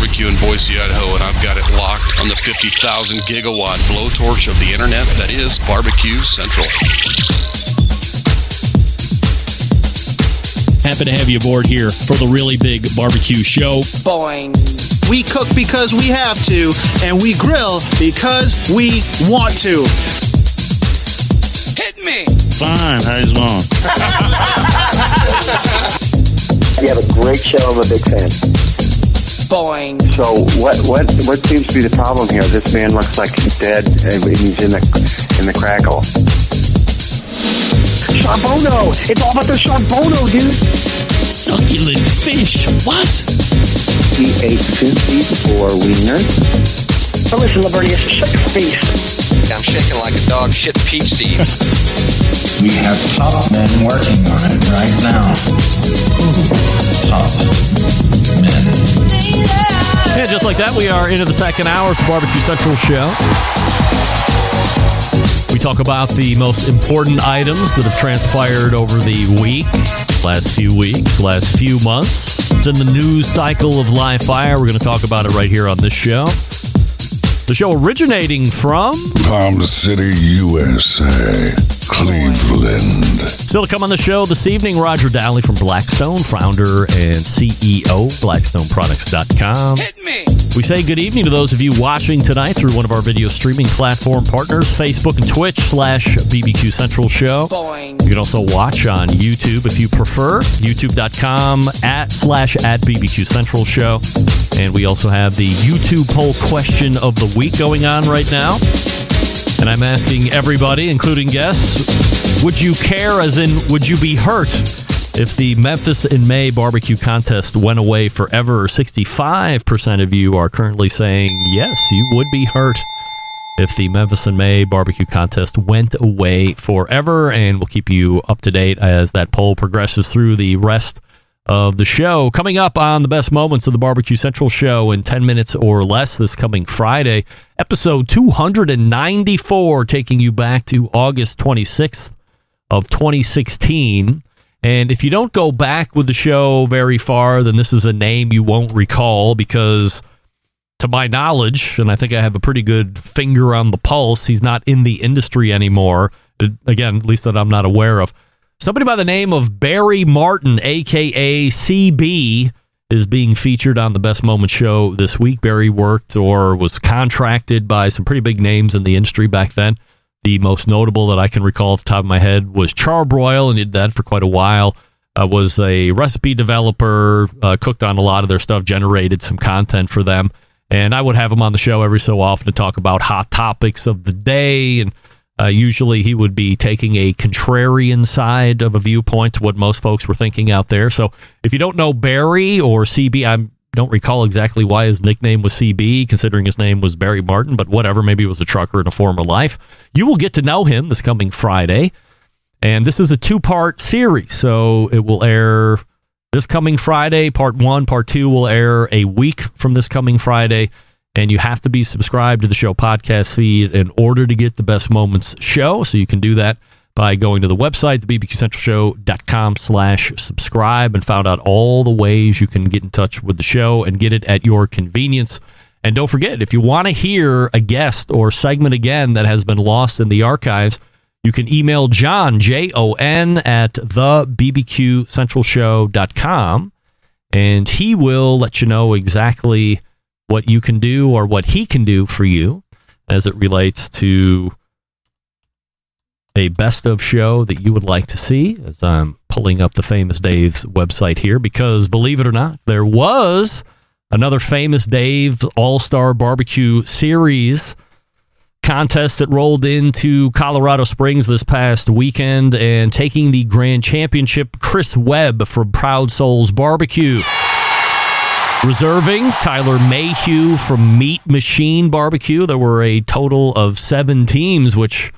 Barbecue in Boise, Idaho, and I've got it locked on the 50,000 gigawatt blowtorch of the internet that is Barbecue Central. Happy to have you aboard here for the really big barbecue show. Boing. We cook because we have to, and we grill because we want to. Hit me! Fine, how's it going? You have a great show. I'm a big fan. Boing. So what seems to be the problem here? This man looks like he's dead, and he's in the crackle. Charbono! It's all about the charbono, dude! Succulent fish! What? He ate 54 wieners. Oh, listen, Lavernius, shut your face. I'm shaking like a dog shit peach seed. We have top men working on it right now. Top men. And just like that, we are into the second hour of the Barbecue Central show. We talk about the most important items that have transpired over the week, last few weeks, last few months. It's in the news cycle of live fire. We're going to talk about it right here on this show. The show originating from Palm City, USA, Cleveland. Still to come on the show this evening, Roger Dahle from Blackstone, founder and CEO of BlackstoneProducts.com. Hit me! We say good evening to those of you watching tonight through one of our video streaming platform partners, Facebook and Twitch /BBQ Central Show. Boing. You can also watch on YouTube if you prefer, youtube.com /BBQ Central Show. And we also have the YouTube poll question of the week going on right now. And I'm asking everybody, including guests, would you care, as in, would you be hurt if the Memphis in May barbecue contest went away forever? 65% of you are currently saying, yes, you would be hurt if the Memphis in May barbecue contest went away forever. And we'll keep you up to date as that poll progresses through the rest of the show. Coming up on the best moments of the Barbecue Central show in 10 minutes or less this coming Friday, episode 294, taking you back to August 26th of 2016. And if you don't go back with the show very far, then this is a name you won't recall because, to my knowledge, and I think I have a pretty good finger on the pulse, he's not in the industry anymore. Again, at least that I'm not aware of. Somebody by the name of Barry Martin, a.k.a. CB, is being featured on the Best Moments show this week. Barry worked or was contracted by some pretty big names in the industry back then. The most notable that I can recall off the top of my head was Charbroil, and he did that for quite a while. Was a recipe developer, cooked on a lot of their stuff, generated some content for them. And I would have him on the show every so often to talk about hot topics of the day. And usually he would be taking a contrarian side of a viewpoint to what most folks were thinking out there. So if you don't know Barry or CB, I don't recall exactly why his nickname was CB, considering his name was Barry Martin, but whatever, maybe he was a trucker in a former life. You will get to know him this coming Friday. And this is a two-part series, so it will air this coming Friday. Part 1, Part 2 will air a week from this coming Friday. And you have to be subscribed to the show podcast feed in order to get the Best Moments show. So you can do that by going to the website, thbbqcentralshow.com/subscribe, and found out all the ways you can get in touch with the show and get it at your convenience. And don't forget, if you want to hear a guest or segment again that has been lost in the archives, you can email John, Jon, at thebbqcentralshow.com, and he will let you know exactly what you can do or what he can do for you as it relates to a best of show that you would like to see, as I'm pulling up the Famous Dave's website here, because believe it or not, there was another Famous Dave's All-Star Barbecue Series contest that rolled into Colorado Springs this past weekend, and taking the grand championship, Chris Webb from Proud Souls Barbecue. Reserving, Tyler Mayhew from Meat Machine Barbecue. There were a total of 7 teams, which,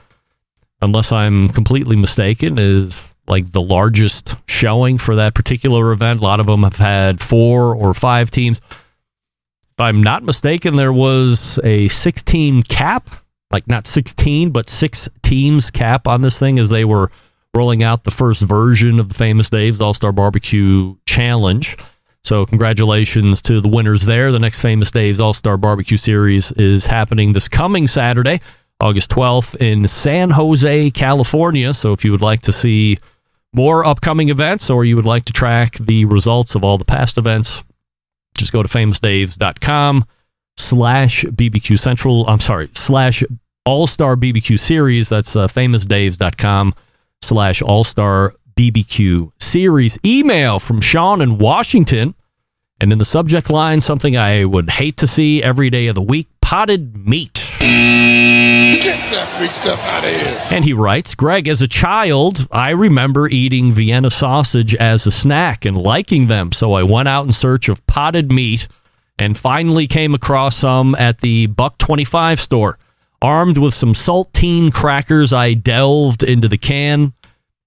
unless I'm completely mistaken, is like the largest showing for that particular event. A lot of them have had 4 or 5 teams. If I'm not mistaken, there was a 16 cap, like not 16, but 6 teams cap on this thing as they were rolling out the first version of the Famous Dave's All-Star Barbecue Challenge. So congratulations to the winners there. The next Famous Dave's All-Star Barbecue Series is happening this coming Saturday, August 12th in San Jose, California. So if you would like to see more upcoming events or you would like to track the results of all the past events, just go to famousdaves.com/BBQ Central. /All-Star BBQ Series. That's famousdaves.com/All-Star BBQ Series. Email from Sean in Washington. And in the subject line, something I would hate to see every day of the week, potted meat. Get that free stuff out of here. And he writes, Greg, as a child, I remember eating Vienna sausage as a snack and liking them. So I went out in search of potted meat and finally came across some at the $1.25 store. Armed with some saltine crackers, I delved into the can.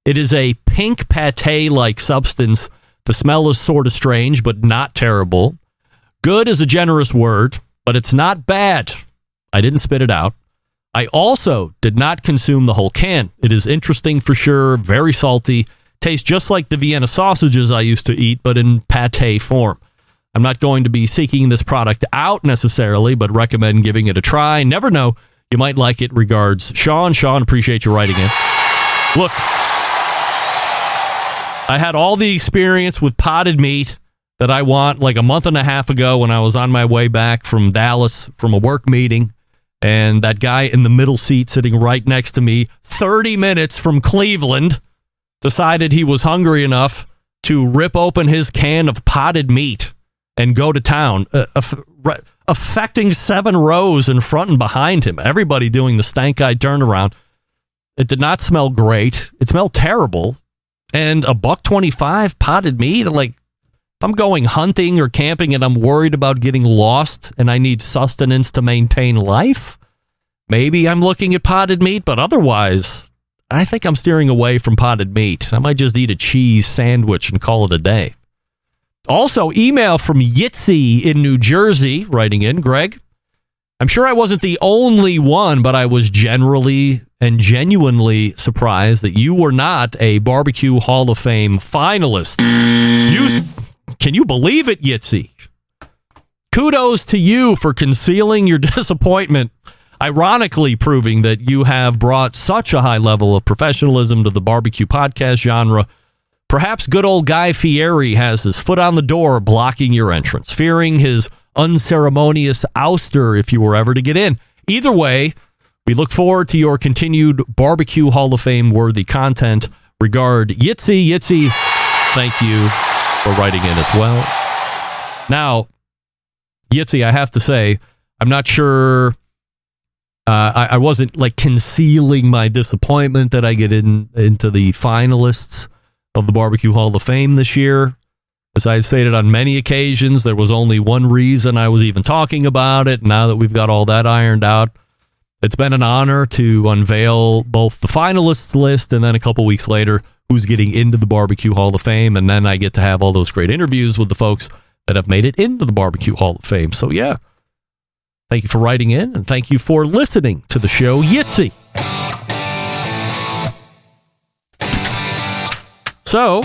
It is a pink pate-like substance. The smell is sort of strange, but not terrible. Good is a generous word, but it's not bad. I didn't spit it out. I also did not consume the whole can. It is interesting for sure, very salty. Tastes just like the Vienna sausages I used to eat, but in pate form. I'm not going to be seeking this product out necessarily, but recommend giving it a try. Never know. You might like it. Regards, Sean. Sean, appreciate you writing in. Look, I had all the experience with potted meat that I want like a month and a half ago when I was on my way back from Dallas from a work meeting. And that guy in the middle seat sitting right next to me, 30 minutes from Cleveland, decided he was hungry enough to rip open his can of potted meat and go to town, affecting 7 rows in front and behind him. Everybody doing the stank-eyed turnaround. It did not smell great. It smelled terrible. And a $1.25 potted meat, like if I'm going hunting or camping and I'm worried about getting lost and I need sustenance to maintain life, maybe I'm looking at potted meat, but otherwise, I think I'm steering away from potted meat. I might just eat a cheese sandwich and call it a day. Also, email from Yitzy in New Jersey, writing in, Greg, I'm sure I wasn't the only one, but I was generally and genuinely surprised that you were not a Barbecue Hall of Fame finalist. Can you believe it, Yitzy? Kudos to you for concealing your disappointment, ironically proving that you have brought such a high level of professionalism to the barbecue podcast genre. Perhaps good old Guy Fieri has his foot on the door blocking your entrance, fearing his unceremonious ouster if you were ever to get in. Either way, we look forward to your continued Barbecue Hall of Fame worthy content. Regard, Yitzy. Yitzy, thank you for writing in as well. Now, Yitzy, I have to say, I'm not sure. I wasn't like concealing my disappointment that I get into the finalists of the Barbecue Hall of Fame this year. As I stated on many occasions, there was only one reason I was even talking about it. Now that we've got all that ironed out, it's been an honor to unveil both the finalists list and then a couple weeks later, who's getting into the Barbecue Hall of Fame. And then I get to have all those great interviews with the folks that have made it into the Barbecue Hall of Fame. So yeah, thank you for writing in and thank you for listening to the show, Yitzy. So,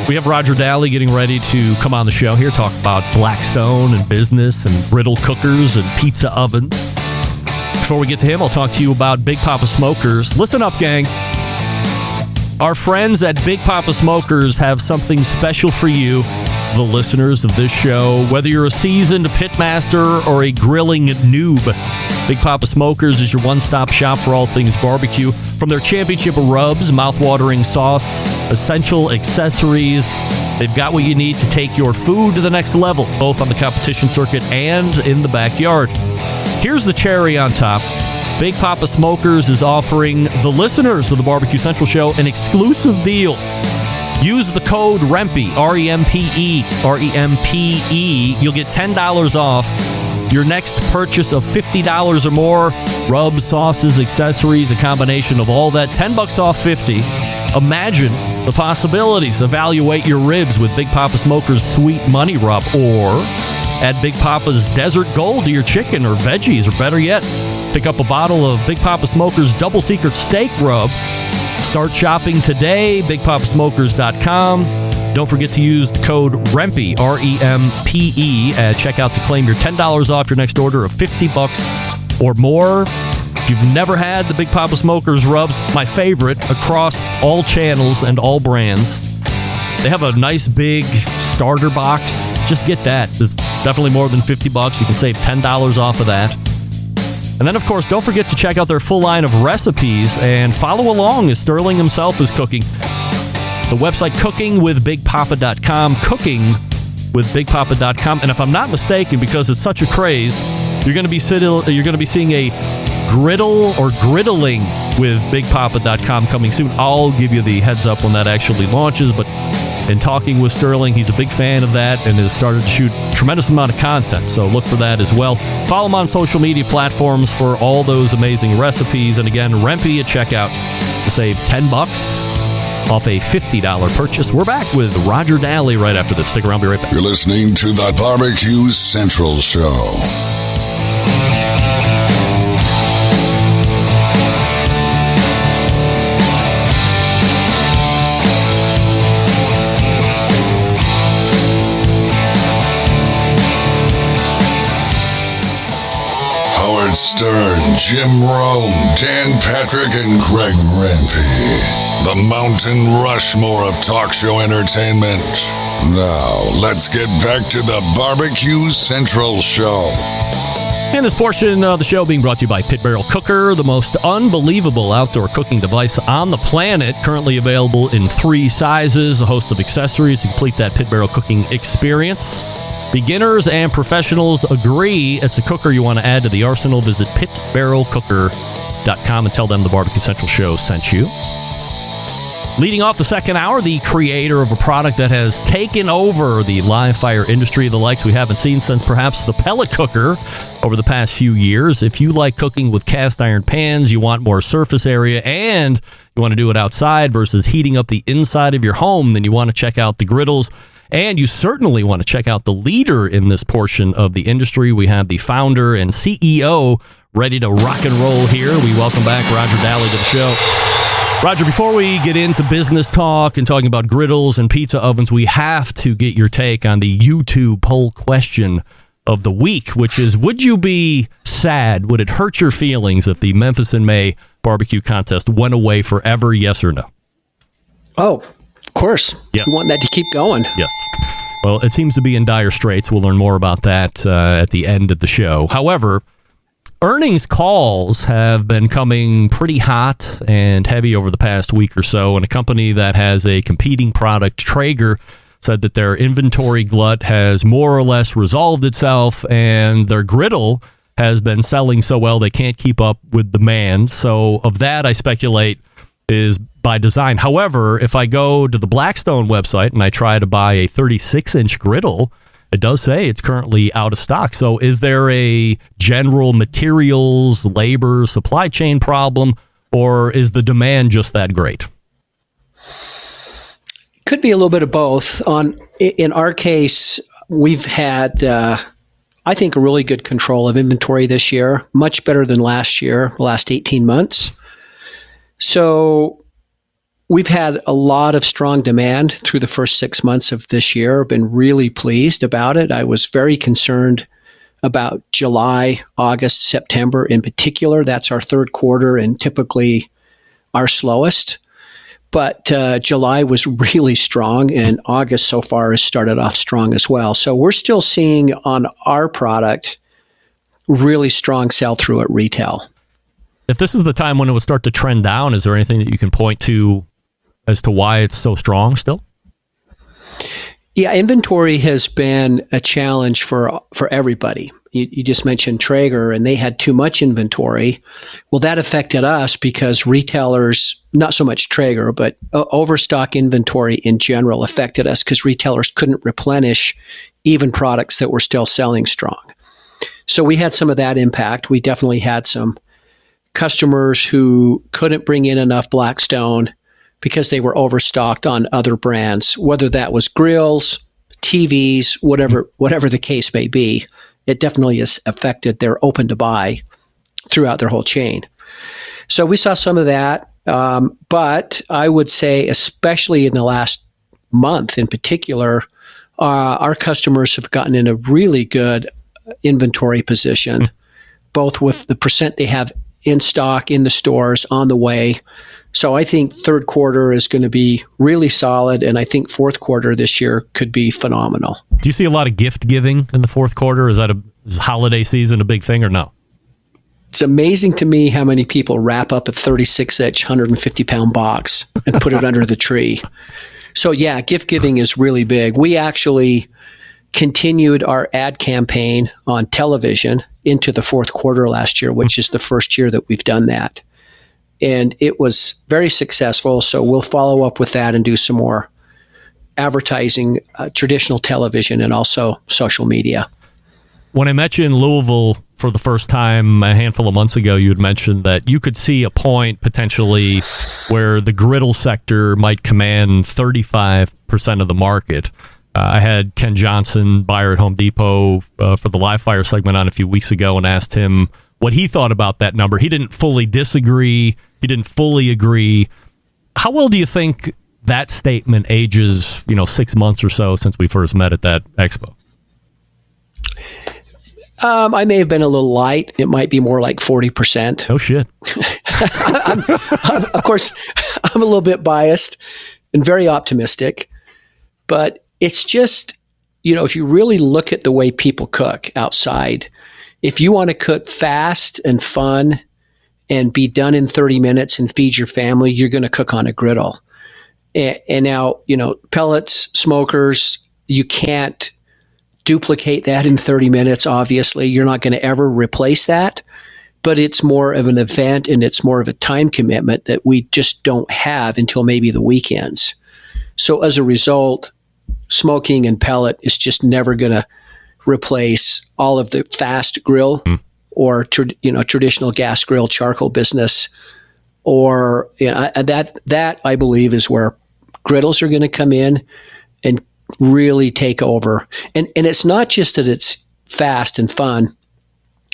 we have Roger Dahle getting ready to come on the show here, talk about Blackstone and business and griddle cookers and pizza ovens. Before we get to him, I'll talk to you about Big Papa Smokers. Listen up, gang. Our friends at Big Papa Smokers have something special for you, the listeners of this show. Whether you're a seasoned pitmaster or a grilling noob, Big Papa Smokers is your one-stop shop for all things barbecue. From their championship rubs, mouth-watering sauce, essential accessories, they've got what you need to take your food to the next level, both on the competition circuit and in the backyard. Here's the cherry on top. Big Papa Smokers is offering the listeners of the Barbecue Central Show an exclusive deal. Use the code REMPE, R-E-M-P-E, R-E-M-P-E. You'll get $10 off your next purchase of $50 or more. Rubs, sauces, accessories, a combination of all that. $10 off 50. Imagine the possibilities. Evaluate your ribs with Big Papa Smoker's Sweet Money Rub, or add Big Papa's Desert Gold to your chicken or veggies, or better yet, pick up a bottle of Big Papa Smoker's Double Secret Steak Rub. Start shopping today, BigPapaSmokers.com. Don't forget to use the code REMPE, REMPE, at checkout to claim your $10 off your next order of $50 or more. If you've never had the Big Papa Smokers rubs, my favorite across all channels and all brands. They have a nice big starter box. Just get that. It's definitely more than $50. You can save $10 off of that. And then, of course, don't forget to check out their full line of recipes and follow along as Sterling himself is cooking. The website cookingwithbigpapa.com, cookingwithbigpapa.com. And if I'm not mistaken, because it's such a craze, you're going to be seeing a griddle or griddling with bigpapa.com coming soon. I'll give you the heads up when that actually launches. But in talking with Sterling, he's a big fan of that and has started to shoot a tremendous amount of content. So look for that as well. Follow him on social media platforms for all those amazing recipes. And again, Rempe at checkout to save $10 off a $50 purchase. We're back with Roger Dahle right after this. Stick around, be right back. You're listening to the Barbecue Central Show. Howard Stern, Jim Rome, Dan Patrick, and Greg Rempe. The Mountain Rushmore of talk show entertainment. Now, let's get back to the Barbecue Central Show. And this portion of the show being brought to you by Pit Barrel Cooker, the most unbelievable outdoor cooking device on the planet. Currently available in 3 sizes, a host of accessories to complete that Pit Barrel cooking experience. Beginners and professionals agree it's a cooker you want to add to the arsenal. Visit pitbarrelcooker.com and tell them the Barbecue Central Show sent you. Leading off the second hour, the creator of a product that has taken over the live fire industry, the likes we haven't seen since perhaps the pellet cooker over the past few years. If you like cooking with cast iron pans, you want more surface area, and you want to do it outside versus heating up the inside of your home, then you want to check out the griddles. And you certainly want to check out the leader in this portion of the industry. We have the founder and CEO ready to rock and roll here. We welcome back Roger Dahle to the show. Roger, before we get into business talk and talking about griddles and pizza ovens, we have to get your take on the YouTube poll question of the week, which is, would you be sad? Would it hurt your feelings if the Memphis in May barbecue contest went away forever? Yes or no? Oh, of course. Yes. You want that to keep going. Yes. Well, it seems to be in dire straits. We'll learn more about that at the end of the show. However, earnings calls have been coming pretty hot and heavy over the past week or so, and a company that has a competing product, Traeger, said that their inventory glut has more or less resolved itself, and their griddle has been selling so well they can't keep up with demand. So of that, I speculate, is by design. However, if I go to the Blackstone website and I try to buy a 36-inch griddle, it does say it's currently out of stock. So is there a general materials, labor, supply chain problem, or is the demand just that great? Could be a little bit of both. In our case, we've had, I think, a really good control of inventory this year, much better than last year, the last 18 months. So we've had a lot of strong demand through the first 6 months of this year. Been really pleased about it. I was very concerned about July, August, September in particular. That's our third quarter and typically our slowest. But July was really strong, and August so far has started off strong as well. So we're still seeing on our product really strong sell-through at retail. If this is the time when it would start to trend down, is there anything that you can point to as to why it's so strong still? Yeah, inventory has been a challenge for everybody. You just mentioned Traeger, and they had too much inventory. Well, that affected us because retailers, not so much Traeger, but overstock inventory in general affected us because retailers couldn't replenish even products that were still selling strong. So we had some of that impact. We definitely had some customers who couldn't bring in enough Blackstone because they were overstocked on other brands, whether that was grills, TVs, whatever the case may be. It definitely has affected their open to buy throughout their whole chain. So we saw some of that, but I would say especially in the last month in particular, our customers have gotten in a really good inventory position, both with the percent they have in stock in the stores on the way. So I think third quarter is going to be really solid, and I think fourth quarter this year could be phenomenal. Do you see a lot of gift giving in the fourth quarter? Is holiday season a big thing or no? It's amazing to me how many people wrap up a 36-inch, 150-pound box and put it under the tree. So yeah, gift giving is really big. We actually continued our ad campaign on television into the fourth quarter last year, which is the first year that we've done that. And it was very successful, so we'll follow up with that and do some more advertising, traditional television, and also social media. When I met you in Louisville for the first time a handful of months ago, you had mentioned that you could see a point potentially where the griddle sector might command 35% of the market. I had Ken Johnson, buyer at Home Depot, for the Live Fire segment on a few weeks ago and asked him what he thought about that number. He didn't fully disagree. He didn't fully agree. How well do you think that statement ages, 6 months or so since we first met at that expo? I may have been a little light. It might be more like 40%. Oh, shit. Of course, I'm a little bit biased and very optimistic, but it's just, if you really look at the way people cook outside, if you want to cook fast and fun and be done in 30 minutes and feed your family, you're going to cook on a griddle. And now, pellets, smokers, you can't duplicate that in 30 minutes, obviously. You're not going to ever replace that. But it's more of an event and it's more of a time commitment that we just don't have until maybe the weekends. So as a result, smoking and pellet is just never going to replace all of the fast grill or traditional gas grill charcoal business, or that I believe is where griddles are going to come in and really take over. And it's not just that it's fast and fun;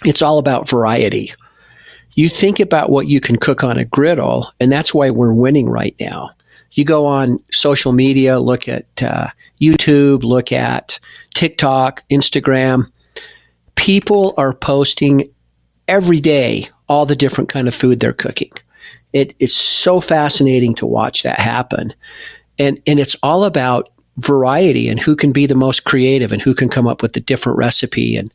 it's all about variety. You think about what you can cook on a griddle, and that's why we're winning right now. You go on social media, look at YouTube, look at TikTok, Instagram. People are posting every day all the different kind of food they're cooking. It's so fascinating to watch that happen. And it's all about variety and who can be the most creative and who can come up with the different recipe. And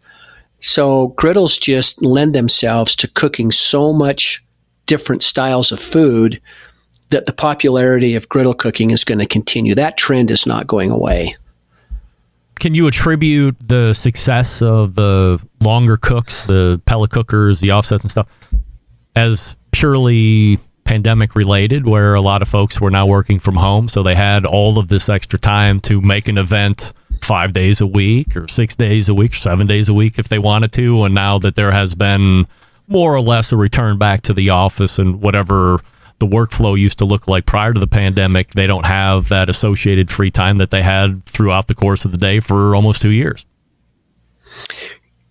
so griddles just lend themselves to cooking so much different styles of food that the popularity of griddle cooking is going to continue. That trend is not going away. Can you attribute the success of the longer cooks, the pellet cookers, the offsets and stuff, as purely pandemic related, where a lot of folks were now working from home, so they had all of this extra time to make an event 5 days a week or 6 days a week, 7 days a week if they wanted to, and now that there has been more or less a return back to the office and whatever the workflow used to look like prior to the pandemic, they don't have that associated free time that they had throughout the course of the day for almost 2 years.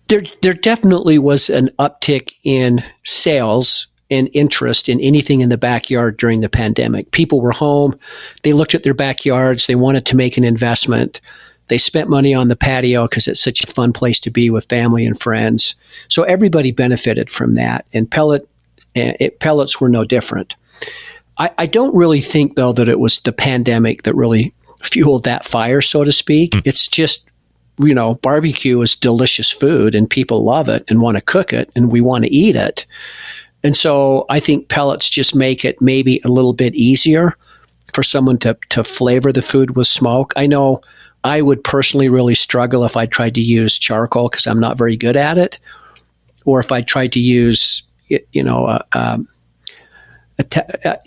There definitely was an uptick in sales and interest in anything in the backyard during the pandemic. People were home. They looked at their backyards. They wanted to make an investment. They spent money on the patio because it's such a fun place to be with family and friends. So everybody benefited from that. And pellets were no different. I don't really think, though, that it was the pandemic that really fueled that fire, so to speak. It's just, barbecue is delicious food and people love it and want to cook it and we want to eat it. And so I think pellets just make it maybe a little bit easier for someone to flavor the food with smoke. I know I would personally really struggle if I tried to use charcoal because I'm not very good at it, or if I tried to use,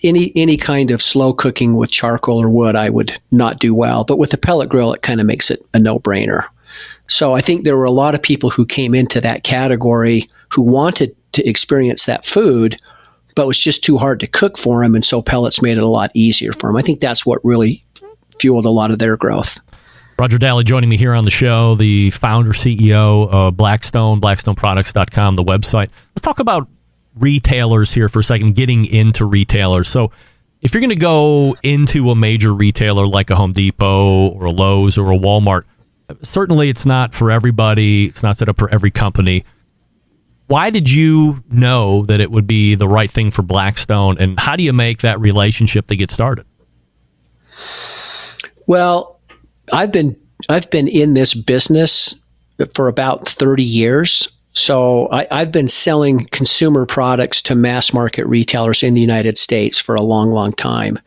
any kind of slow cooking with charcoal or wood, I would not do well. But with the pellet grill, it kind of makes it a no-brainer. So I think there were a lot of people who came into that category who wanted to experience that food, but it was just too hard to cook for them. And so pellets made it a lot easier for them. I think that's what really fueled a lot of their growth. Roger Dahle joining me here on the show, the founder, CEO of Blackstone, blackstoneproducts.com, the website. Let's talk about retailers here for a second, getting into retailers. So if you're going to go into a major retailer like a Home Depot or a Lowe's or a Walmart, certainly it's not for everybody. It's not set up for every company. Why did you know that it would be the right thing for Blackstone, and how do you make that relationship to get started? Well, I've been in this business for about 30 years. So I've been selling consumer products to mass market retailers in the United States for a long, long time.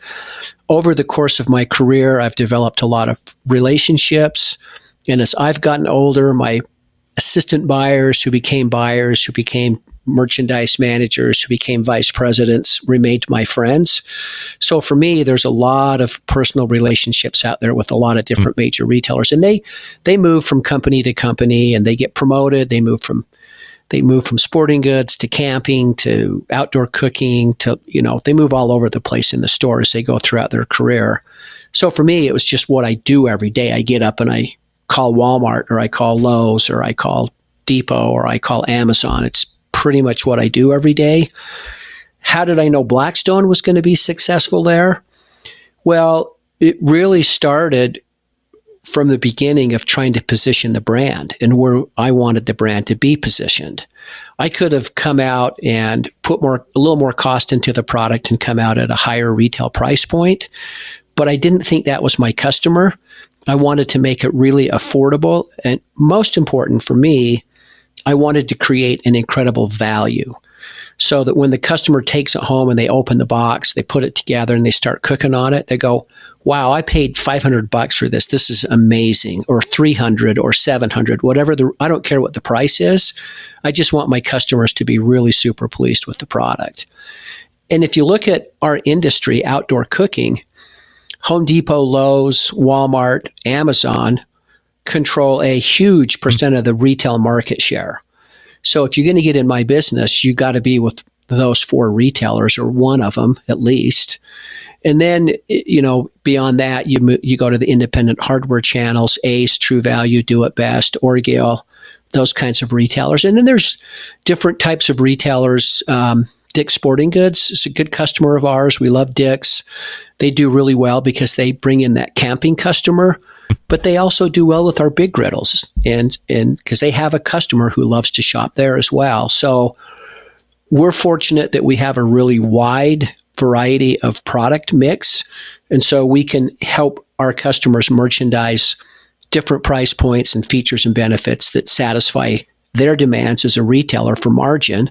Over the course of my career, I've developed a lot of relationships. And as I've gotten older, my assistant buyers who became merchandise managers, who became vice presidents, remained my friends. So for me, there's a lot of personal relationships out there with a lot of different major retailers. And they move from company to company, and they get promoted. They move from sporting goods to camping to outdoor cooking to, they move all over the place in the store as they go throughout their career. So for me, it was just what I do every day. I get up and I call Walmart, or I call Lowe's, or I call Depot, or I call Amazon. It's pretty much what I do every day. How did I know Blackstone was going to be successful there? Well, it really started from the beginning of trying to position the brand and where I wanted the brand to be positioned. I could have come out and put a little more cost into the product and come out at a higher retail price point, but I didn't think that was my customer. I wanted to make it really affordable, and most important for me, I wanted to create an incredible value so that when the customer takes it home and they open the box, they put it together and they start cooking on it, they go, wow, I paid $500 for this. This is amazing. Or $300 or $700, whatever. I don't care what the price is. I just want my customers to be really super pleased with the product. And if you look at our industry, outdoor cooking, Home Depot, Lowe's, Walmart, Amazon control a huge percent of the retail market share. So if you're going to get in my business, you got to be with those four retailers, or one of them at least. And then, beyond that, you go to the independent hardware channels, Ace, True Value, Do It Best, Orgill, those kinds of retailers. And then there's different types of retailers. Dick's Sporting Goods is a good customer of ours. We love Dick's. They do really well because they bring in that camping customer, but they also do well with our big griddles, and because they have a customer who loves to shop there as well. So we're fortunate that we have a really wide variety of product mix, and so we can help our customers merchandise different price points and features and benefits that satisfy their demands as a retailer for margin,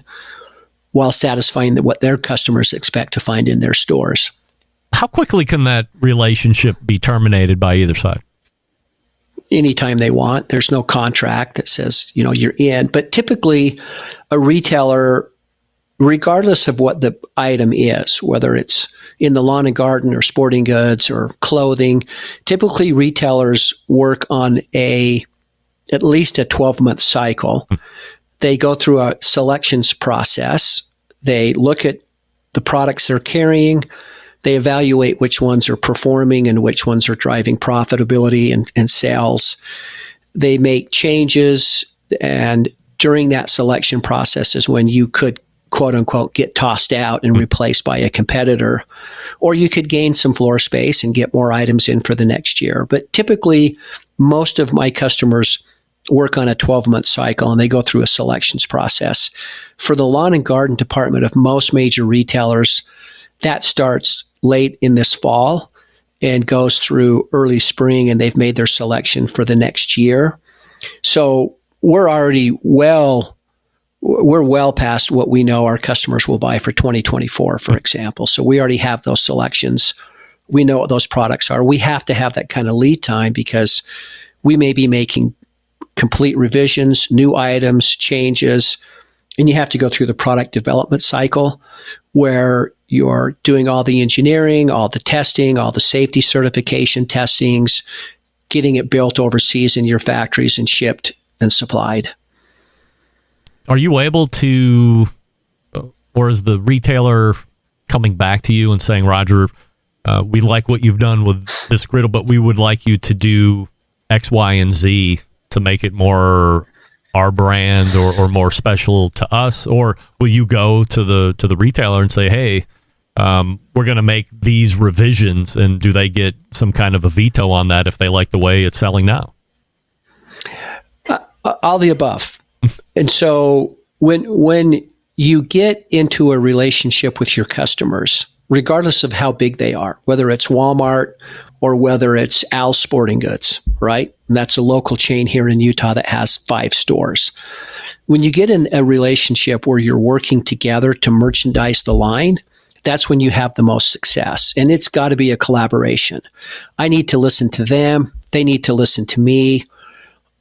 while satisfying what their customers expect to find in their stores. How quickly can that relationship be terminated by either side? Anytime they want. There's no contract that says, you're in. But typically, a retailer, regardless of what the item is, whether it's in the lawn and garden or sporting goods or clothing, typically retailers work on at least a 12-month cycle. They go through a selections process. They look at the products they're carrying. They evaluate which ones are performing and which ones are driving profitability and sales. They make changes, and during that selection process is when you could, quote unquote, get tossed out and replaced by a competitor, or you could gain some floor space and get more items in for the next year. But typically, most of my customers work on a 12-month cycle, and they go through a selections process. For the lawn and garden department of most major retailers, that starts late in this fall and goes through early spring, and they've made their selection for the next year. So we're already well past what we know our customers will buy for 2024, for example. So we already have those selections. We know what those products are. We have to have that kind of lead time because we may be making complete revisions, new items, changes, and you have to go through the product development cycle where you're doing all the engineering, all the testing, all the safety certification testings, getting it built overseas in your factories and shipped and supplied. Are you able to, or is the retailer coming back to you and saying, Roger, we like what you've done with this griddle, but we would like you to do X, Y, and Z to make it more our brand or more special to us? Or will you go to the retailer and say, hey, we're going to make these revisions, and do they get some kind of a veto on that if they like the way it's selling now? All the above. And so when you get into a relationship with your customers, regardless of how big they are, whether it's Walmart or whether it's Al's Sporting Goods, right? And that's a local chain here in Utah that has 5 stores. When you get in a relationship where you're working together to merchandise the line, that's when you have the most success. And it's got to be a collaboration. I need to listen to them. They need to listen to me.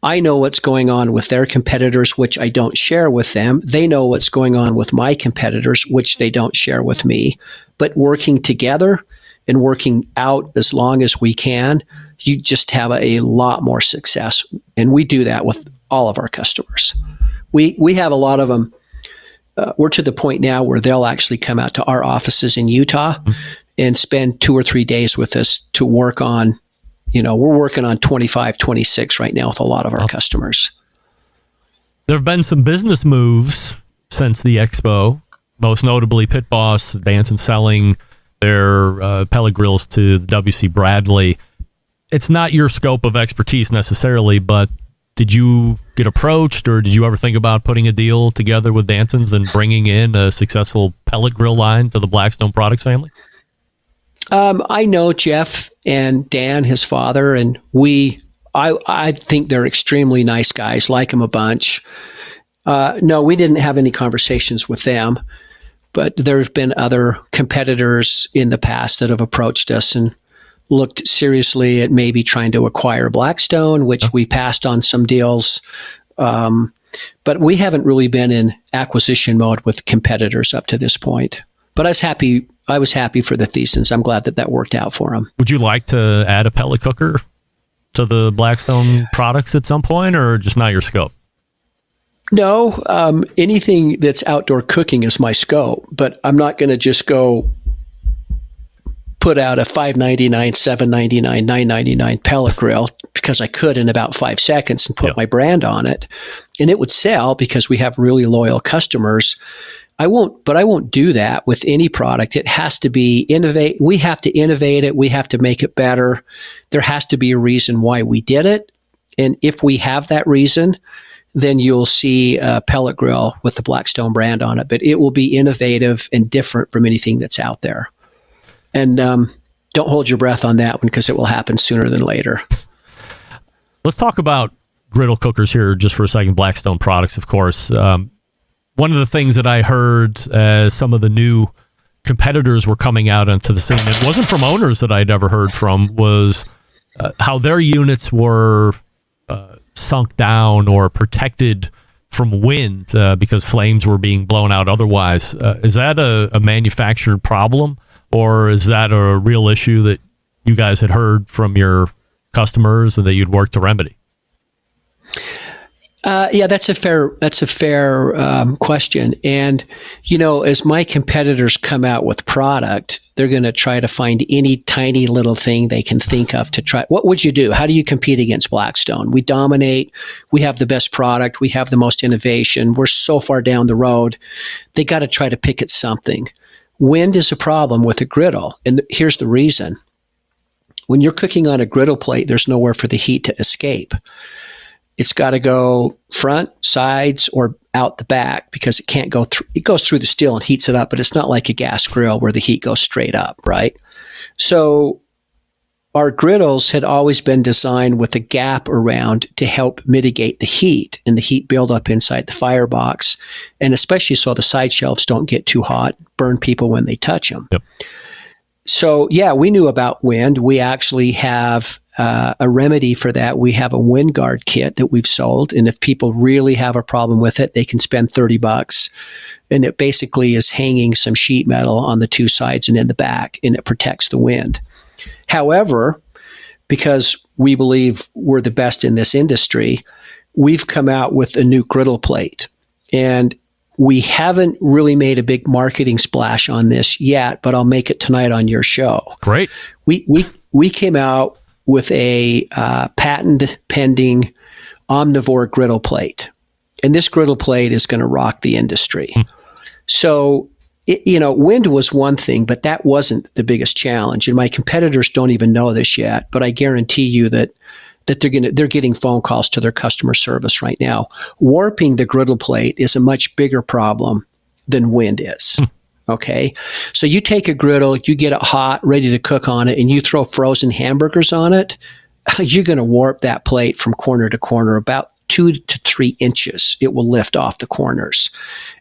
I know what's going on with their competitors, which I don't share with them. They know what's going on with my competitors, which they don't share with me. But working together and working out as long as we can, you just have a lot more success. And we do that with all of our customers. We have a lot of them. We're to the point now where they'll actually come out to our offices in Utah and spend 2 or 3 days with us to work on, we're working on 25, 26 right now with a lot of our customers. There have been some business moves since the expo, most notably Pit Boss, Danson selling their pellet grills to W.C. Bradley. It's not your scope of expertise necessarily, but did you get approached, or did you ever think about putting a deal together with Danson's and bringing in a successful pellet grill line to the Blackstone Products family? I know Jeff and Dan, his father, and I think they're extremely nice guys, like them a bunch. No, we didn't have any conversations with them, but there's been other competitors in the past that have approached us and looked seriously at maybe trying to acquire Blackstone, which we passed on some deals. But we haven't really been in acquisition mode with competitors up to this point. But I was happy for the Thiessens. I'm glad that worked out for them. Would you like to add a pellet cooker to the Blackstone products at some point, or just not your scope? No, anything that's outdoor cooking is my scope, but I'm not going to just go put out a $5.99, $7.99, $9.99 pellet grill because I could in about 5 seconds and put my brand on it. And it would sell because we have really loyal customers. I won't do that with any product. It has to be innovate. We have to innovate it. We have to make it better. There has to be a reason why we did it. And if we have that reason, then you'll see a pellet grill with the Blackstone brand on it. But it will be innovative and different from anything that's out there. And don't hold your breath on that one because it will happen sooner than later. Let's talk about griddle cookers here just for a second. Blackstone Products, of course. One of the things that I heard as some of the new competitors were coming out onto the scene, it wasn't from owners that I'd ever heard from, was how their units were sunk down or protected from wind because flames were being blown out otherwise. Is that a manufactured problem, or is that a real issue that you guys had heard from your customers and that you'd work to remedy? Yeah, that's a fair question. And, as my competitors come out with product, they're going to try to find any tiny little thing they can think of to try. What would you do? How do you compete against Blackstone? We dominate. We have the best product. We have the most innovation. We're so far down the road. They got to try to pick at something. Wind is a problem with a griddle. And here's the reason. When you're cooking on a griddle plate, there's nowhere for the heat to escape. It's got to go front, sides, or out the back because it can't go through. It goes through the steel and heats it up, but it's not like a gas grill where the heat goes straight up, right? So our griddles had always been designed with a gap around to help mitigate the heat and the heat buildup inside the firebox, and especially so the side shelves don't get too hot, burn people when they touch them. Yep. So, yeah, we knew about wind. We actually have a remedy for that. We have a wind guard kit that we've sold. And if people really have a problem with it, they can spend $30. And it basically is hanging some sheet metal on the two sides and in the back, and it protects the wind. However, because we believe we're the best in this industry, we've come out with a new griddle plate. And we haven't really made a big marketing splash on this yet, but I'll make it tonight on your show. Great. We came out with a patent pending omnivore griddle plate. And this griddle plate is going to rock the industry. So wind was one thing, but that wasn't the biggest challenge. And my competitors don't even know this yet, but I guarantee you that they're getting phone calls to their customer service right now. Warping the griddle plate is a much bigger problem than wind is. Okay. So you take a griddle, you get it hot, ready to cook on it, and you throw frozen hamburgers on it, you're going to warp that plate from corner to corner about 2 to 3 inches. It will lift off the corners.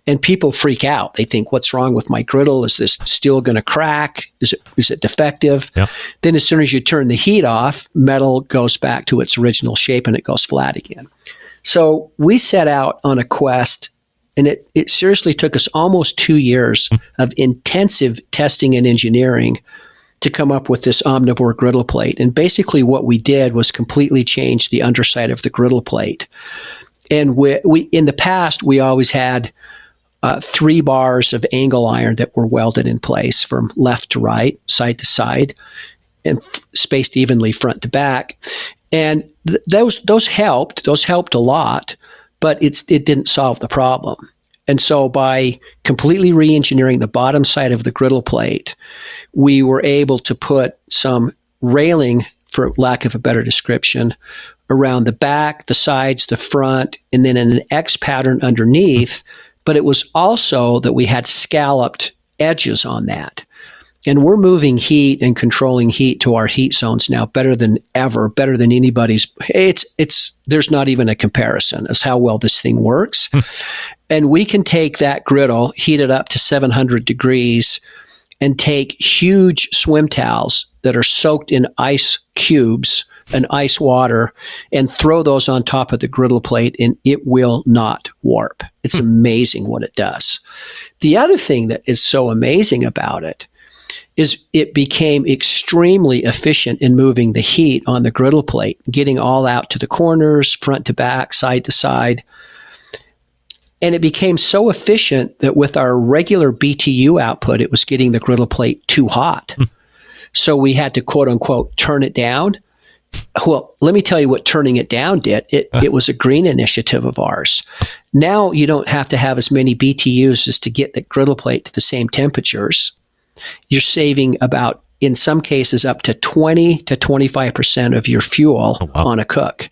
And people freak out. They think, what's wrong with my griddle? Is this still going to crack? Is it defective? Yeah. Then as soon as you turn the heat off, metal goes back to its original shape and it goes flat again. So we set out on a quest, and it seriously took us almost 2 years of intensive testing and engineering to come up with this omnivore griddle plate. And basically what we did was completely change the underside of the griddle plate. And we in the past, we always had 3 bars of angle iron that were welded in place from left to right, side to side, and spaced evenly front to back. And those helped. Those helped a lot, but it didn't solve the problem. And so by completely re-engineering the bottom side of the griddle plate, we were able to put some railing, for lack of a better description, around the back, the sides, the front, and then an X pattern underneath. But it was also that we had scalloped edges on that. And we're moving heat and controlling heat to our heat zones now better than ever, better than anybody's. There's not even a comparison as how well this thing works. And we can take that griddle, heat it up to 700 degrees, and take huge swim towels that are soaked in ice cubes and ice water and throw those on top of the griddle plate, and it will not warp. It's amazing what it does. The other thing that is so amazing about it is it became extremely efficient in moving the heat on the griddle plate, getting all out to the corners, front to back, side to side. And it became so efficient that with our regular BTU output, it was getting the griddle plate too hot. So we had to, quote unquote, turn it down. Well, let me tell you what turning it down did. It was a green initiative of ours. Now you don't have to have as many BTUs as to get the griddle plate to the same temperatures. You're saving about, in some cases, up to 20 to 25% of your fuel on a cook.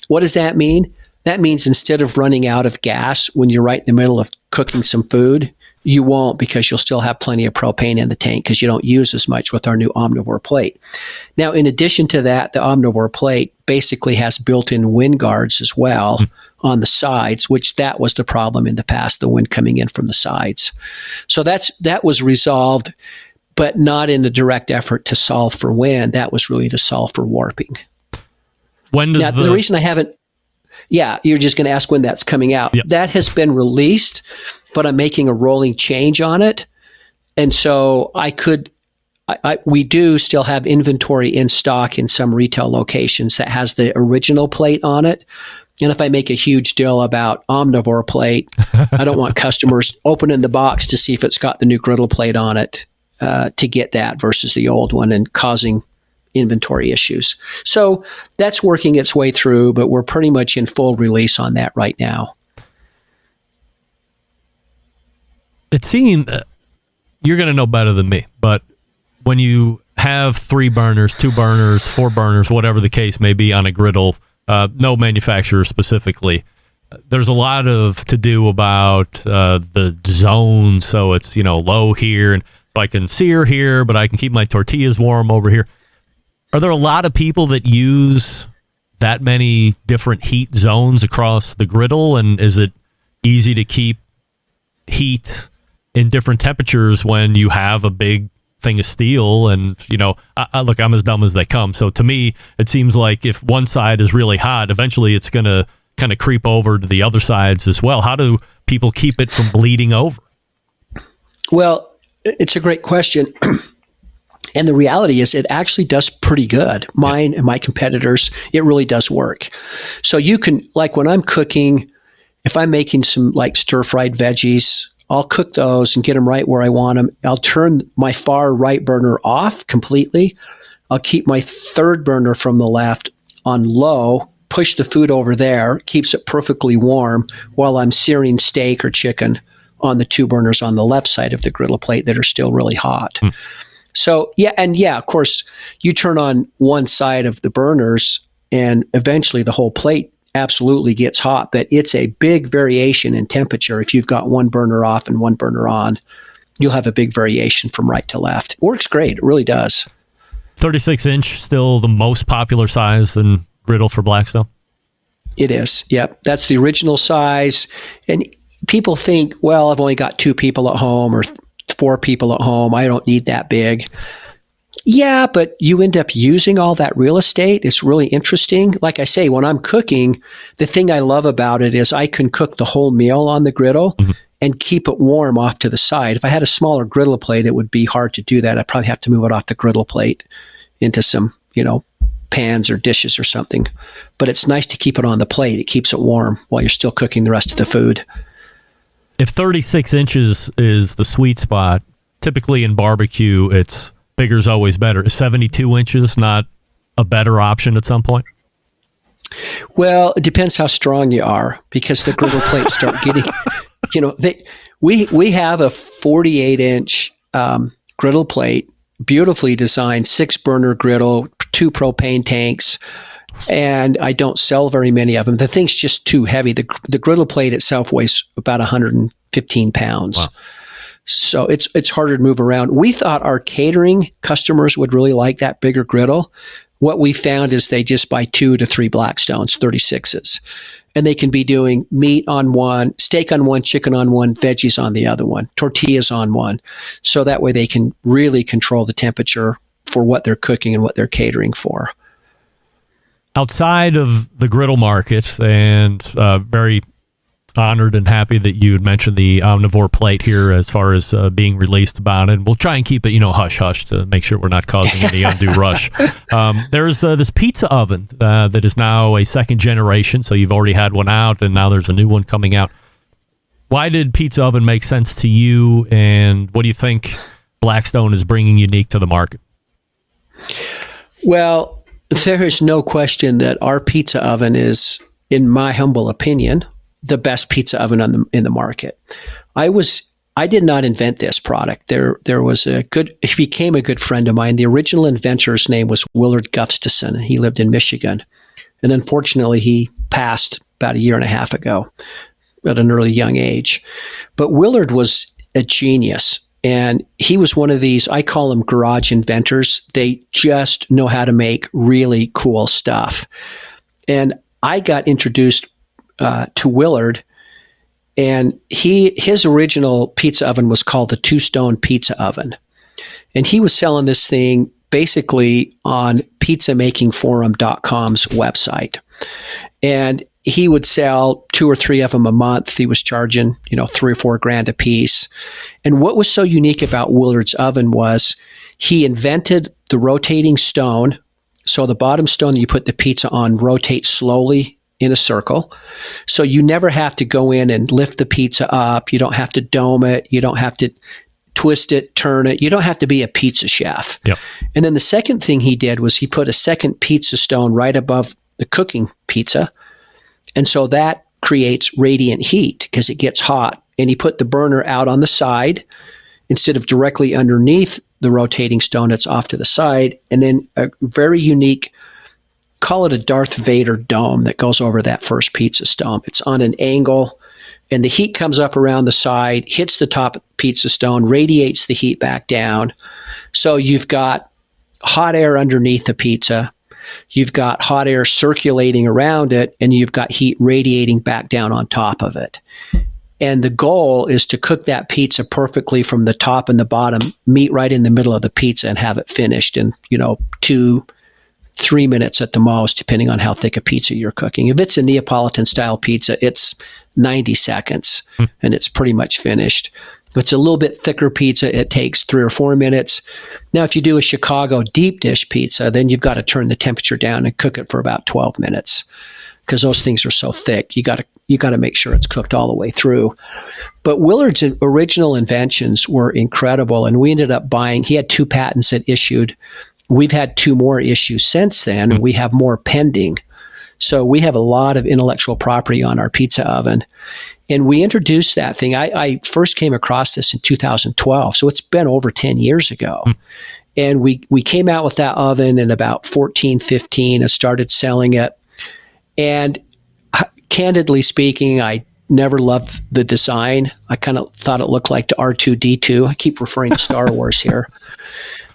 What does that mean? That means instead of running out of gas when you're right in the middle of cooking some food, you won't, because you'll still have plenty of propane in the tank because you don't use as much with our new omnivore plate. Now, in addition to that, the omnivore plate basically has built-in wind guards as well on the sides, which that was the problem in the past, the wind coming in from the sides. So that was resolved, but not in a direct effort to solve for wind. That was really to solve for warping. When does the reason I haven't... Yeah, you're just going to ask when that's coming out. Yep. That has been released, but I'm making a rolling change on it. And so we do still have inventory in stock in some retail locations that has the original plate on it. And if I make a huge deal about omnivore plate, I don't want customers opening the box to see if it's got the new griddle plate on it to get that versus the old one and causing inventory issues. So that's working its way through, but we're pretty much in full release on that right now. It seems you're going to know better than me, but when you have 3 burners, 2 burners, 4 burners, whatever the case may be on a griddle, no manufacturer specifically, there's a lot to do about the zone. So it's, low here, and so I can sear here, but I can keep my tortillas warm over here. Are there a lot of people that use that many different heat zones across the griddle? And is it easy to keep heat in different temperatures when you have a big thing of steel? And, look, I'm as dumb as they come. So to me, it seems like if one side is really hot, eventually it's going to kind of creep over to the other sides as well. How do people keep it from bleeding over? Well, it's a great question. And the reality is it actually does pretty good. Mine and my competitors, it really does work. So you can, like when I'm cooking, if I'm making some like stir-fried veggies, I'll cook those and get them right where I want them. I'll turn my far right burner off completely. I'll keep my third burner from the left on low, push the food over there, keeps it perfectly warm while I'm searing steak or chicken on the 2 burners on the left side of the griddle plate that are still really hot. So, of course, you turn on one side of the burners and eventually the whole plate absolutely gets hot, but it's a big variation in temperature. If you've got one burner off and one burner on, you'll have a big variation from right to left. It works great. It really does. 36-inch still the most popular size in griddle for Blackstone? It is. Yep. That's the original size. And people think, well, I've only got 2 people at home or 4 people at home. I don't need that big. Yeah, but you end up using all that real estate. It's really interesting. Like I say, when I'm cooking, the thing I love about it is I can cook the whole meal on the griddle and keep it warm off to the side. If I had a smaller griddle plate, it would be hard to do that. I'd probably have to move it off the griddle plate into some, pans or dishes or something. But it's nice to keep it on the plate. It keeps it warm while you're still cooking the rest of the food. If 36 inches is the sweet spot, typically in barbecue, it's bigger is always better. Is 72 inches not a better option at some point? Well, it depends how strong you are, because the griddle plates start getting, we have a 48-inch griddle plate, beautifully designed, 6-burner griddle, 2 propane tanks, and I don't sell very many of them. The thing's just too heavy. The griddle plate itself weighs about 115 pounds. Wow. So it's harder to move around. We thought our catering customers would really like that bigger griddle. What we found is they just buy 2 to 3 Blackstones, 36s. And they can be doing meat on one, steak on one, chicken on one, veggies on the other one, tortillas on one. So that way they can really control the temperature for what they're cooking and what they're catering for. Outside of the griddle market, and very honored and happy that you had mentioned the omnivore plate here as far as being released about it. We'll try and keep it, hush-hush to make sure we're not causing any undue rush. There's this pizza oven that is now a second generation, so you've already had one out, and now there's a new one coming out. Why did pizza oven make sense to you, and what do you think Blackstone is bringing unique to the market? Well, there is no question that our pizza oven is, in my humble opinion, the best pizza oven in the market. I did not invent this product. There was he became a good friend of mine. The original inventor's name was Willard Gustafson. He lived in Michigan. And unfortunately, he passed about 1.5 years ago at an early young age. But Willard was a genius. And he was one of these, I call them garage inventors. They just know how to make really cool stuff. And I got introduced to Willard, and his original pizza oven was called the 2-Stone Pizza Oven. And he was selling this thing basically on pizzamakingforum.com's website. And he would sell 2 or 3 of them a month. He was charging, $3 or $4 grand a piece. And what was so unique about Willard's oven was he invented the rotating stone. So the bottom stone that you put the pizza on rotates slowly in a circle. So you never have to go in and lift the pizza up. You don't have to dome it. You don't have to twist it, turn it. You don't have to be a pizza chef. Yep. And then the second thing he did was he put a second pizza stone right above the cooking pizza. And so that creates radiant heat because it gets hot. And he put the burner out on the side instead of directly underneath the rotating stone. It's off to the side. And then a very unique, call it a Darth Vader dome that goes over that first pizza stone. It's on an angle, and the heat comes up around the side, hits the top pizza stone, radiates the heat back down. So you've got hot air underneath the pizza. You've got hot air circulating around it, and you've got heat radiating back down on top of it. And the goal is to cook that pizza perfectly from the top and the bottom, meet right in the middle of the pizza, and have it finished in, 2-3 minutes at the most, depending on how thick a pizza you're cooking. If it's a Neapolitan-style pizza, it's 90 seconds, and it's pretty much finished. If it's a little bit thicker pizza, it takes 3 or 4 minutes. Now, if you do a Chicago deep dish pizza, then you've got to turn the temperature down and cook it for about 12 minutes because those things are so thick. You got to make sure it's cooked all the way through. But Willard's original inventions were incredible, and we ended up buying. He had 2 patents that issued. We've had 2 more issues since then, and we have more pending. So we have a lot of intellectual property on our pizza oven. And we introduced that thing. I first came across this in 2012, so it's been over 10 years ago. And we came out with that oven in about 14, 15 and started selling it. And candidly speaking, I never loved the design. I kind of thought it looked like the R2-D2. I keep referring to Star Wars here.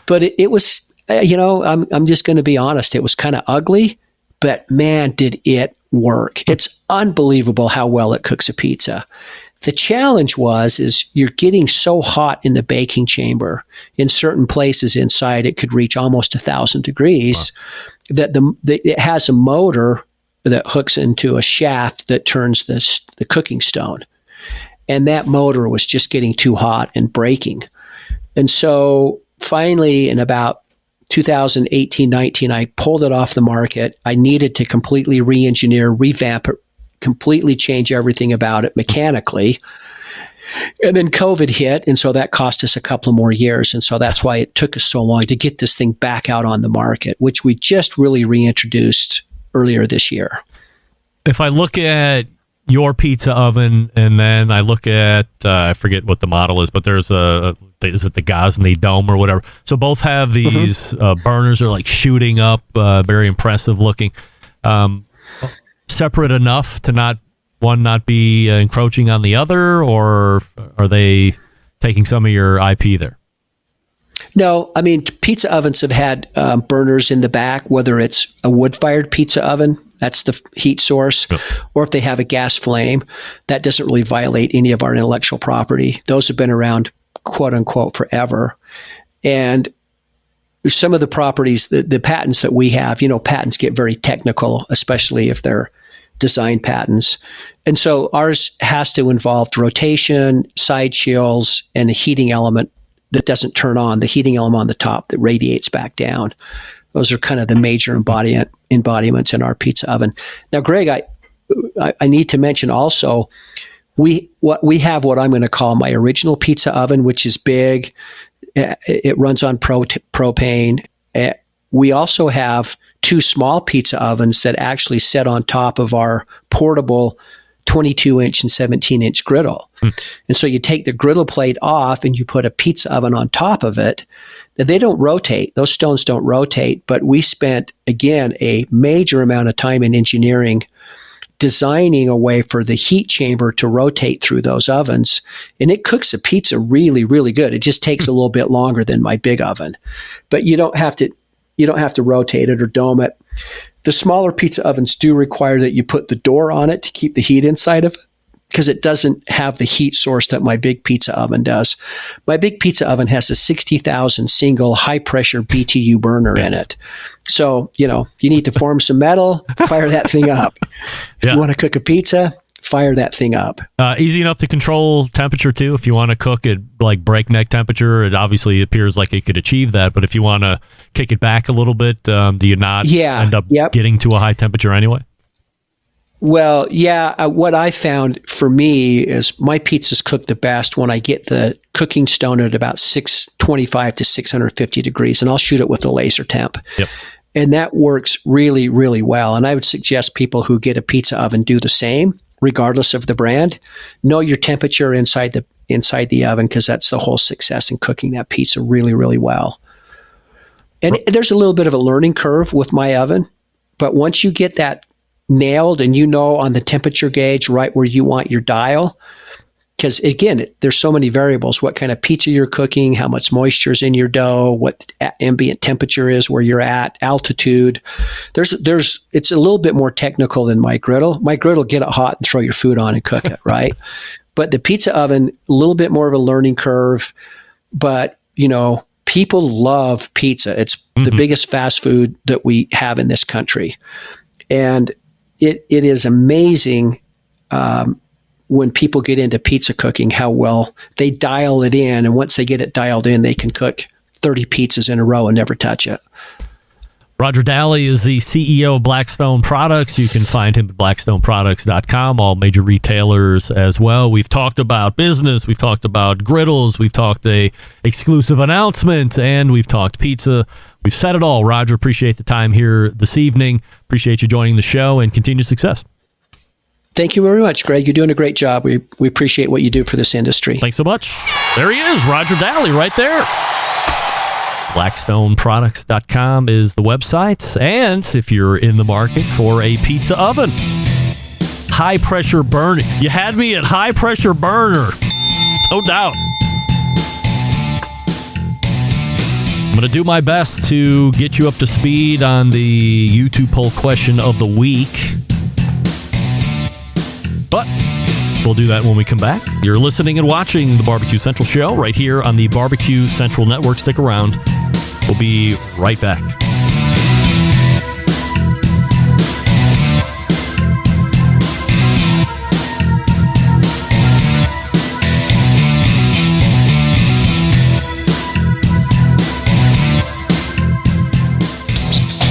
But it was, I'm just going to be honest. It was kind of ugly, but man, did it work. It's unbelievable how well it cooks a pizza. The challenge is you're getting so hot in the baking chamber. In certain places inside, it could reach almost 1,000 degrees. Wow. That it has a motor that hooks into a shaft that turns the cooking stone. And that motor was just getting too hot and breaking. And so finally, in about 2018-19, I pulled it off the market. I needed to completely re-engineer, revamp it, completely change everything about it mechanically. And then COVID hit, and so that cost us a couple of more years. And so that's why it took us so long to get this thing back out on the market, which we just really reintroduced earlier this year. If I look at your pizza oven and then I look at, I forget what the model is, but there's is it the Gosney Dome or whatever? So both have these burners are like shooting up, very impressive looking. Separate enough to not be encroaching on the other, or are they taking some of your IP there? No, I mean, pizza ovens have had burners in the back, whether it's a wood-fired pizza oven, that's the heat source, or if they have a gas flame, that doesn't really violate any of our intellectual property. Those have been around, quote unquote, forever. And some of the properties, the patents that we have, patents get very technical, especially if they're design patents. And so ours has to involve rotation, side chills, and a heating element that doesn't turn on, the heating element on the top that radiates back down. Those are kind of the major embodiments in our pizza oven. Now, Greg, I need to mention also, we have what I'm going to call my original pizza oven, which is big. It runs on propane. We also have two small pizza ovens that actually sit on top of our portable 22-inch and 17-inch griddle. And so you take the griddle plate off and you put a pizza oven on top of it. Now, they don't rotate. Those stones don't rotate. But we spent, again, a major amount of time in engineering designing a way for the heat chamber to rotate through those ovens. And it cooks a pizza really, really good. It just takes a little bit longer than my big oven. But you don't have to rotate it or dome it. The smaller pizza ovens do require that you put the door on it to keep the heat inside of it, because it doesn't have the heat source that my big pizza oven does. My big pizza oven has a 60,000 single high-pressure BTU burner in it. So, you need to form some metal, fire that thing up. If you want to cook a pizza, fire that thing up. Easy enough to control temperature, too. If you want to cook at like breakneck temperature, it obviously appears like it could achieve that. But if you want to kick it back a little bit, do you not end up getting to a high temperature anyway? Well, what I found for me is my pizzas cook the best when I get the cooking stone at about 625 to 650 degrees, and I'll shoot it with a laser temp. Yep. And that works really, really well. And I would suggest people who get a pizza oven do the same, regardless of the brand. Know your temperature inside the oven, because that's the whole success in cooking that pizza really, really well. And there's a little bit of a learning curve with my oven, but once you get that nailed and on the temperature gauge right where you want your dial, because again, there's so many variables: what kind of pizza you're cooking, how much moisture is in your dough, what ambient temperature is where you're at, altitude. It's a little bit more technical than my griddle. My griddle, get it hot and throw your food on and cook it, right? But the pizza oven, a little bit more of a learning curve. But people love pizza. It's the biggest fast food that we have in this country, and it is amazing when people get into pizza cooking how well they dial it in. And once they get it dialed in, they can cook 30 pizzas in a row and never touch it. Roger Dahle is the CEO of Blackstone Products. You can find him at blackstoneproducts.com, all major retailers as well. We've talked about business. We've talked about griddles. We've talked a exclusive announcement, and we've talked pizza. We've said it all. Roger, appreciate the time here this evening. Appreciate you joining the show, and continued success. Thank you very much, Greg. You're doing a great job. We appreciate what you do for this industry. Thanks so much. There he is, Roger Dahle, right there. BlackstoneProducts.com is the website. And if you're in the market for a pizza oven, high pressure burner. You had me at high pressure burner. No doubt. I'm going to do my best to get you up to speed on the YouTube poll question of the week. But we'll do that when we come back. You're listening and watching the Barbecue Central Show right here on the Barbecue Central Network. Stick around. We'll be right back.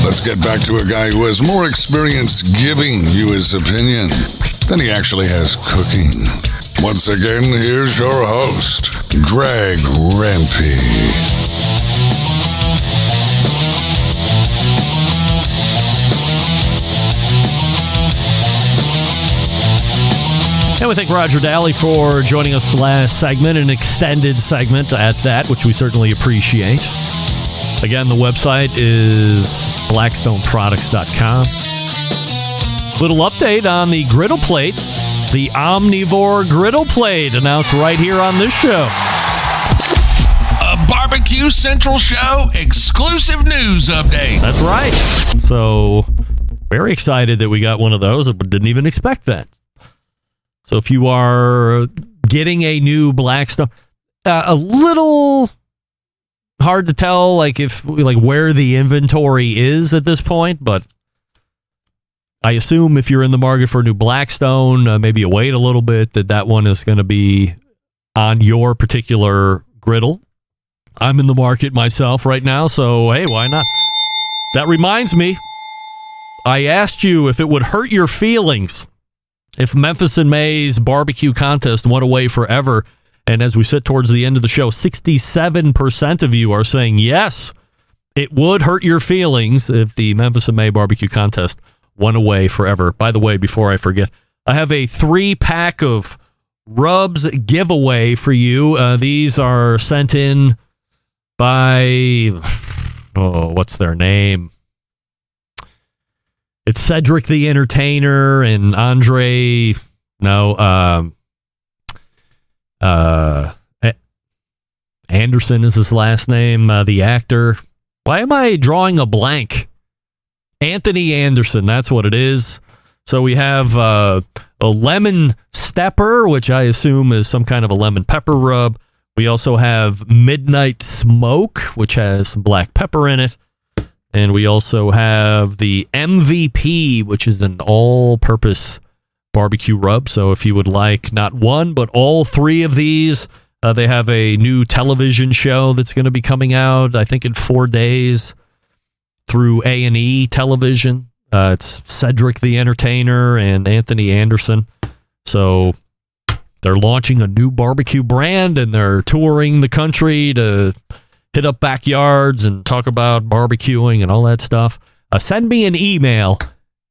Let's get back to a guy who has more experience giving you his opinion than he actually has cooking. Once again, here's your host, Greg Rempe. And we thank Roger Dahle for joining us last segment, an extended segment at that, which we certainly appreciate. Again, the website is BlackstoneProducts.com. Little update on the griddle plate. The omnivore griddle plate announced right here on this show. A Barbecue Central Show exclusive news update. That's right. So, very excited that we got one of those, but didn't even expect that. So, if you are getting a new Blackstone, a little hard to tell, where the inventory is at this point, but I assume if you're in the market for a new Blackstone, maybe you wait a little bit, that one is going to be on your particular griddle. I'm in the market myself right now, so hey, why not? That reminds me, I asked you if it would hurt your feelings if Memphis in May's barbecue contest went away forever. And as we sit towards the end of the show, 67% of you are saying yes, it would hurt your feelings if the Memphis in May barbecue contest went away forever. By the way, before I forget, I have a 3-pack of rubs giveaway for you. These are sent in by, what's their name? It's Cedric the Entertainer and Andre, Anderson is his last name, the actor. Why am I drawing a blank? Anthony Anderson, that's what it is. So we have a lemon stepper, which I assume is some kind of a lemon pepper rub. We also have Midnight Smoke, which has some black pepper in it. And we also have the MVP, which is an all-purpose barbecue rub. So if you would like not one, but all 3 of these, they have a new television show that's going to be coming out, I think in 4 days, through A&E Television. It's Cedric the Entertainer and Anthony Anderson. So they're launching a new barbecue brand, and they're touring the country to hit up backyards and talk about barbecuing and all that stuff. Send me an email,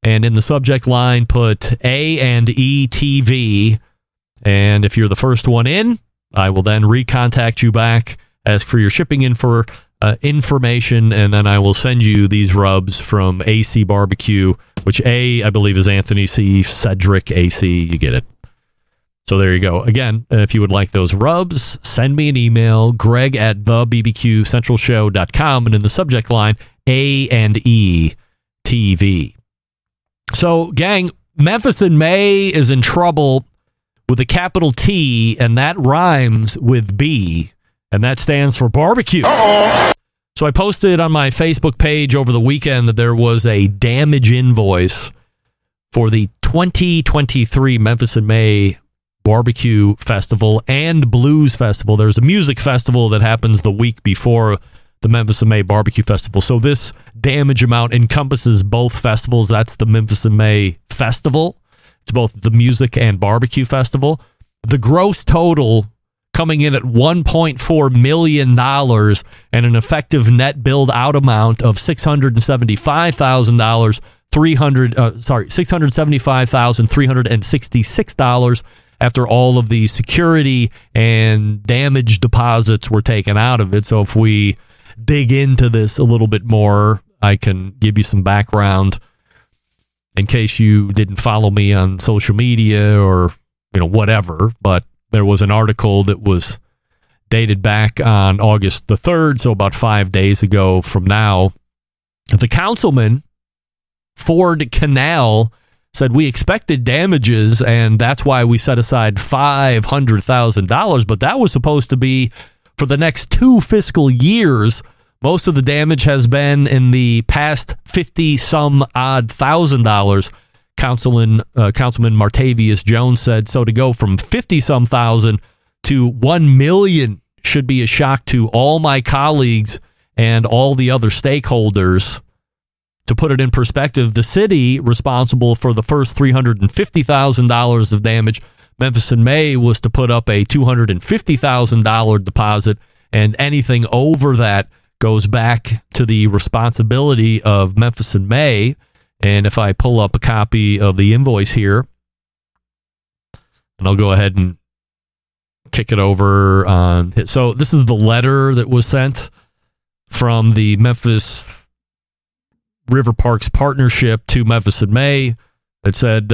and in the subject line, put A&E TV. And if you're the first one in, I will then recontact you back, ask for your shipping information, and then I will send you these rubs from AC Barbecue, which I believe is Anthony C. Cedric AC. You get it. So there you go. Again, if you would like those rubs, send me an email, greg@thebbqcentralshow.com, and in the subject line, A&E TV. So, gang, Memphis in May is in trouble with a capital T, and that rhymes with B, and that stands for barbecue. Uh-oh. So I posted on my Facebook page over the weekend that there was a damage invoice for the 2023 Memphis in May Barbecue Festival and Blues Festival. There's a music festival that happens the week before the Memphis in May Barbecue Festival. So this damage amount encompasses both festivals. That's the Memphis in May Festival. It's both the music and barbecue festival. The gross total coming in at $1.4 million and an effective net billed out amount of $675,000 $675,366 after all of the security and damage deposits were taken out of it. So if we dig into this a little bit more, I can give you some background in case you didn't follow me on social media or, whatever. But there was an article that was dated back on August the 3rd, so about 5 days ago from now. The councilman, Ford Canal, said we expected damages, and that's why we set aside $500,000, but that was supposed to be for the next 2 fiscal years. Most of the damage has been in the past 50-some-odd $1,000. Councilman Martavius Jones said, so to go from 50-some thousand to $1 million should be a shock to all my colleagues and all the other stakeholders. To put it in perspective, the city responsible for the first $350,000 of damage, Memphis and May, was to put up a $250,000 deposit, and anything over that goes back to the responsibility of Memphis and May. And if I pull up a copy of the invoice here, and I'll go ahead and kick it over on. So this is the letter that was sent from the Memphis River Parks Partnership to Memphis and May. It said,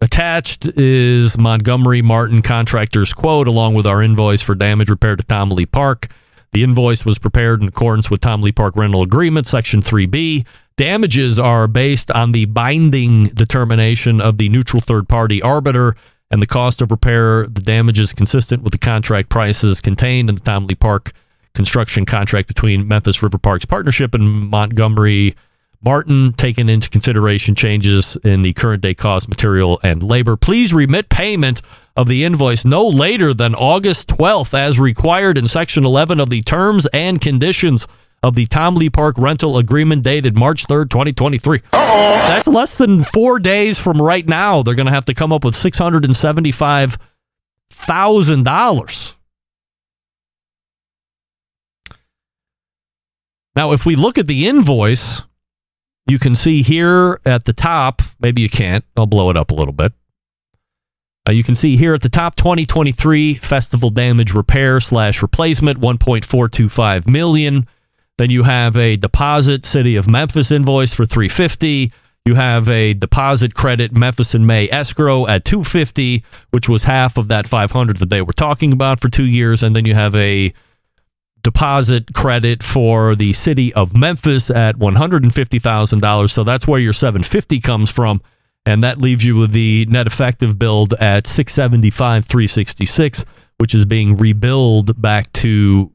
attached is Montgomery Martin contractor's quote along with our invoice for damage repair to Tom Lee Park. The invoice was prepared in accordance with Tom Lee Park Rental Agreement, Section 3B. Damages are based on the binding determination of the neutral third-party arbiter, and the cost of repair, the damage is consistent with the contract prices contained in the Tom Lee Park construction contract between Memphis River Parks Partnership and Montgomery Martin, taking into consideration changes in the current day cost, material, and labor. Please remit payment of the invoice no later than August 12th as required in Section 11 of the Terms and Conditions of the Tom Lee Park Rental Agreement dated March 3rd, 2023. That's less than 4 days from right now. They're going to have to come up with $675,000. Now, if we look at the invoice, you can see here at the top, maybe you can't, I'll blow it up a little bit. You can see here at the top, 2023 festival damage repair / replacement, $1.425 million. Then you have a deposit City of Memphis invoice for $350. You have a deposit credit Memphis and May escrow at $250, which was half of that $500 that they were talking about for 2 years. And then you have a deposit credit for the City of Memphis at $150,000. So that's where your $750 comes from. And that leaves you with the net effective build at $675,366, which is being rebilled back to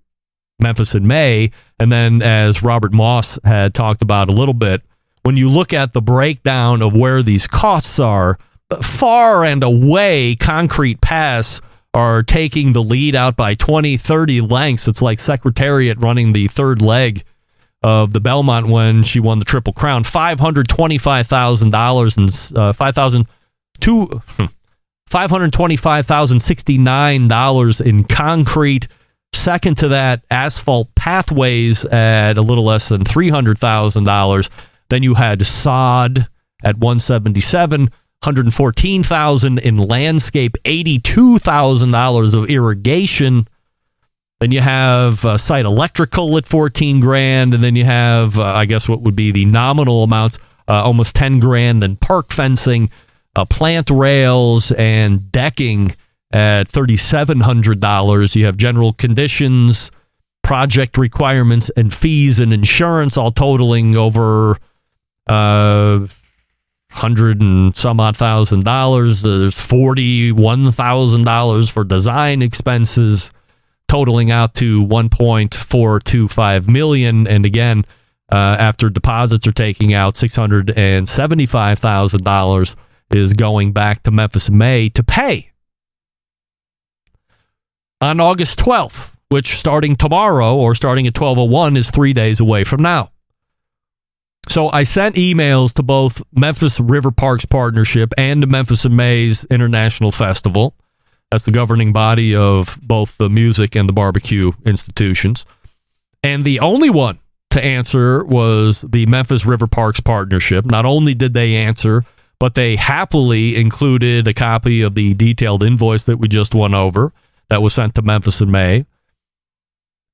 Memphis and May. And then, as Robert Moss had talked about a little bit, when you look at the breakdown of where these costs are, far and away, Concrete Pass are taking the lead out by 20, 30 lengths. It's like Secretariat running the third leg of the Belmont when she won the Triple Crown. $525,000 and $525,069 in concrete. Second to that, asphalt pathways at a little less than $300,000. Then you had sod at $177,000, $114,000 in landscape, $82,000 of irrigation. Then you have site electrical at $14,000, and then you have, I guess, what would be the nominal amounts, almost $10,000 in park fencing, plant rails, and decking at $3,700. You have general conditions, project requirements, and fees and insurance, all totaling over $100 and some odd $1,000. There's $41,000 for design expenses, totaling out to $1.425 million. And again, after deposits are taking out, $675,000 is going back to Memphis and May to pay. On August 12th, which starting tomorrow or starting at 12:01 is 3 days away from now. So I sent emails to both Memphis River Parks Partnership and the Memphis and May's International Festival. That's the governing body of both the music and the barbecue institutions. And the only one to answer was the Memphis River Parks Partnership. Not only did they answer, but they happily included a copy of the detailed invoice that we just went over that was sent to Memphis in May.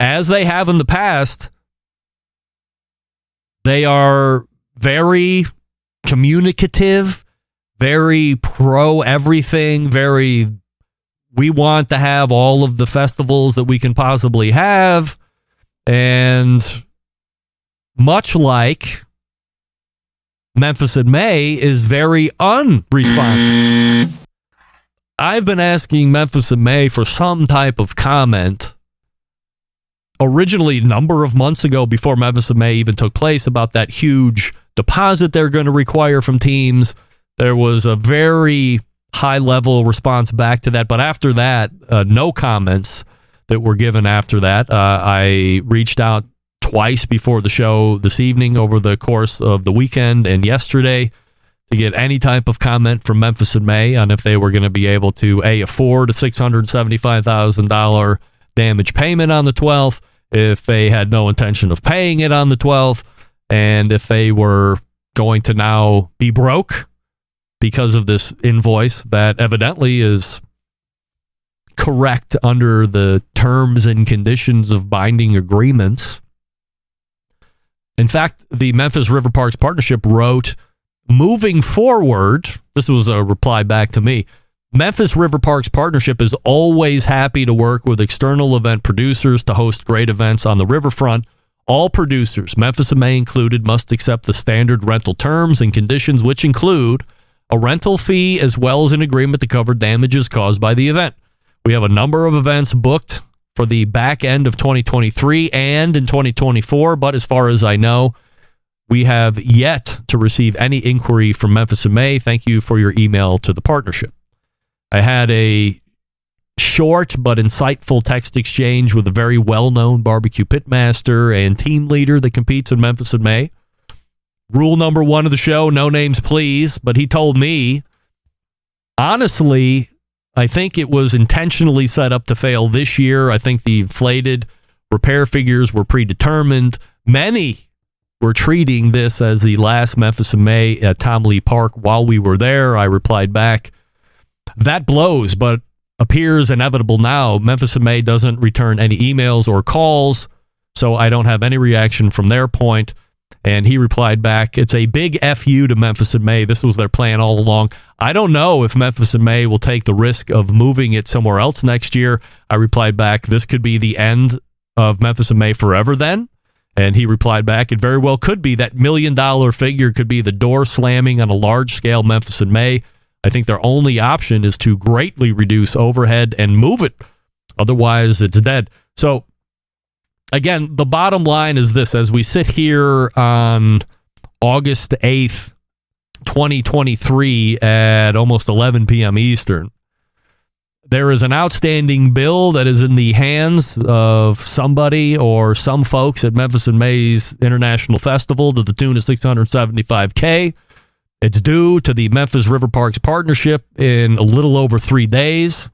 As they have in the past, they are very communicative, very pro everything, we want to have all of the festivals that we can possibly have. And much like Memphis in May is very unresponsive. I've been asking Memphis in May for some type of comment originally a number of months ago before Memphis in May even took place about that huge deposit they're going to require from teams. There was a very high-level response back to that, but after that, no comments that were given after that. I reached out twice before the show this evening over the course of the weekend and yesterday to get any type of comment from Memphis in May on if they were going to be able to afford a $675,000 damage payment on the 12th, if they had no intention of paying it on the 12th, and if they were going to now be broke because of this invoice that evidently is correct under the terms and conditions of binding agreements. In fact, the Memphis River Parks Partnership wrote, moving forward, this was a reply back to me, Memphis River Parks Partnership is always happy to work with external event producers to host great events on the riverfront. All producers, Memphis in May included, must accept the standard rental terms and conditions, which include a rental fee as well as an agreement to cover damages caused by the event. We have a number of events booked for the back end of 2023 and in 2024, but as far as I know, we have yet to receive any inquiry from Memphis in May. Thank you for your email to the partnership. I had a short but insightful text exchange with a very well-known barbecue pitmaster and team leader that competes in Memphis in May. Rule number 1 of the show, no names please, but he told me, honestly, I think it was intentionally set up to fail this year. I think the inflated repair figures were predetermined. Many were treating this as the last Memphis in May at Tom Lee Park while we were there. I replied back, that blows, but appears inevitable now. Memphis in May doesn't return any emails or calls, so I don't have any reaction from their point. And he replied back, it's a big FU to Memphis in May. This was their plan all along. I don't know if Memphis in May will take the risk of moving it somewhere else next year. I replied back, this could be the end of Memphis in May forever then. And he replied back, it very well could be. That $1 million figure could be the door slamming on a large-scale Memphis in May. I think their only option is to greatly reduce overhead and move it. Otherwise, it's dead. So, again, the bottom line is this. As we sit here on August 8th, 2023 at almost 11 p.m. Eastern, there is an outstanding bill that is in the hands of somebody or some folks at Memphis in May's International Festival to the tune of $675K. It's due to the Memphis River Parks Partnership in a little over 3 days.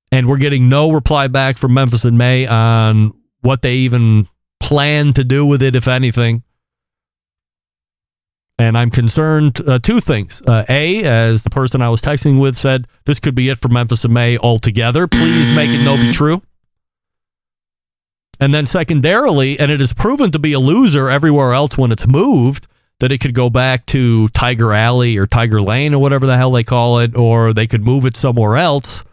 And we're getting no reply back from Memphis in May on what they even plan to do with it, if anything. And I'm concerned, two things. A, as the person I was texting with said, this could be it for Memphis in May altogether. Please make it no be true. And then secondarily, and it is proven to be a loser everywhere else when it's moved, that it could go back to Tiger Alley or Tiger Lane or whatever the hell they call it, or they could move it somewhere else.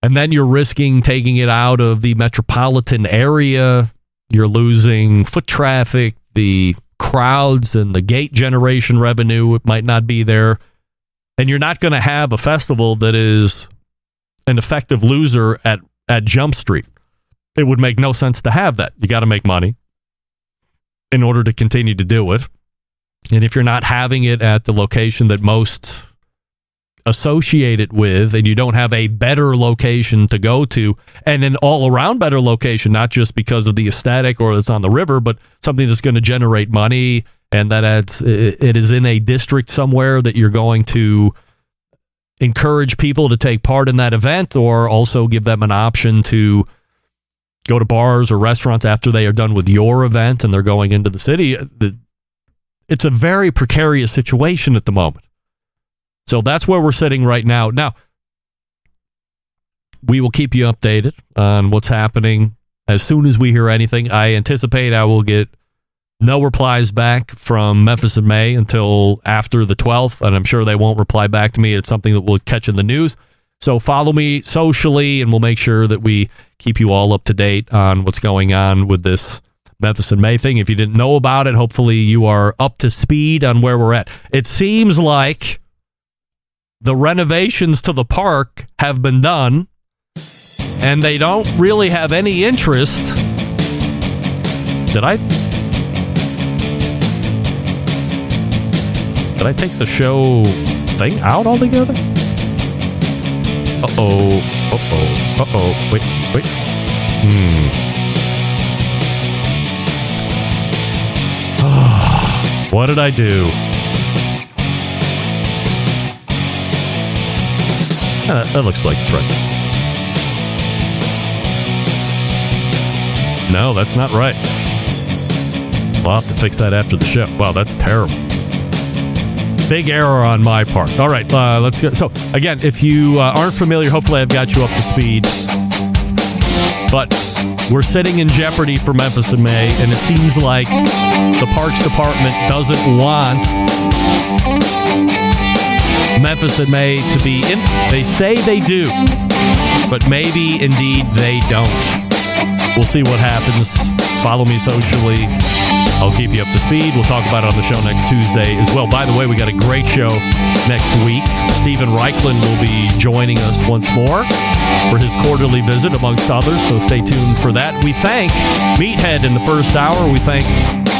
And then you're risking taking it out of the metropolitan area. You're losing foot traffic, the crowds and the gate generation revenue. It might not be there. And you're not going to have a festival that is an effective loser at Jump Street. It would make no sense to have that. You got to make money in order to continue to do it. And if you're not having it at the location that most associate it with, and you don't have a better location to go to, and an all-around better location, not just because of the aesthetic or it's on the river, but something that's going to generate money, and that it is in a district somewhere that you're going to encourage people to take part in that event, or also give them an option to go to bars or restaurants after they are done with your event and they're going into the city. It's a very precarious situation at the moment. So that's where we're sitting right now. Now, we will keep you updated on what's happening as soon as we hear anything. I anticipate I will get no replies back from Memphis in May until after the 12th, and I'm sure they won't reply back to me. It's something that we'll catch in the news. So follow me socially, and we'll make sure that we keep you all up to date on what's going on with this Memphis in May thing. If you didn't know about it, hopefully you are up to speed on where we're at. It seems like the renovations to the park have been done, and they don't really have any interest. Did I take the show thing out altogether? Wait. What did I do? That looks like it's right. No, that's not right. I'll have to fix that after the show. Wow, that's terrible. Big error on my part. All right, let's go. So, again, if you aren't familiar, hopefully I've got you up to speed. But we're sitting in jeopardy for Memphis in May, and it seems like the Parks Department doesn't want Memphis in May to be in. They say they do, but maybe indeed they don't. We'll see what happens. Follow me socially. I'll keep you up to speed. We'll talk about it on the show next Tuesday as well. By the way, we got a great show next week. Stephen Reichlin will be joining us once more for his quarterly visit, amongst others, so stay tuned for that. We thank Meathead in the first hour. We thank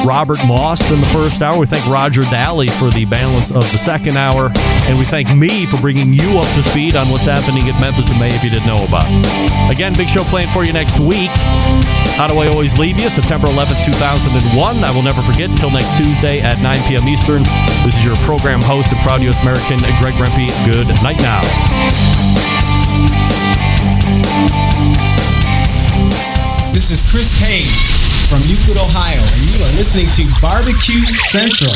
Robert Moss in the first hour. We thank Roger Dahle for the balance of the second hour. And we thank me for bringing you up to speed on what's happening at Memphis in May if you didn't know about it. Again, big show planned for you next week. How do I always leave you? September 11th, 2001. I will never forget until next Tuesday at 9 p.m. Eastern. This is your program host and proud U.S. American, Greg Rempe. Good night now. This is Chris Payne from Euclid, Ohio, and you are listening to Barbecue Central.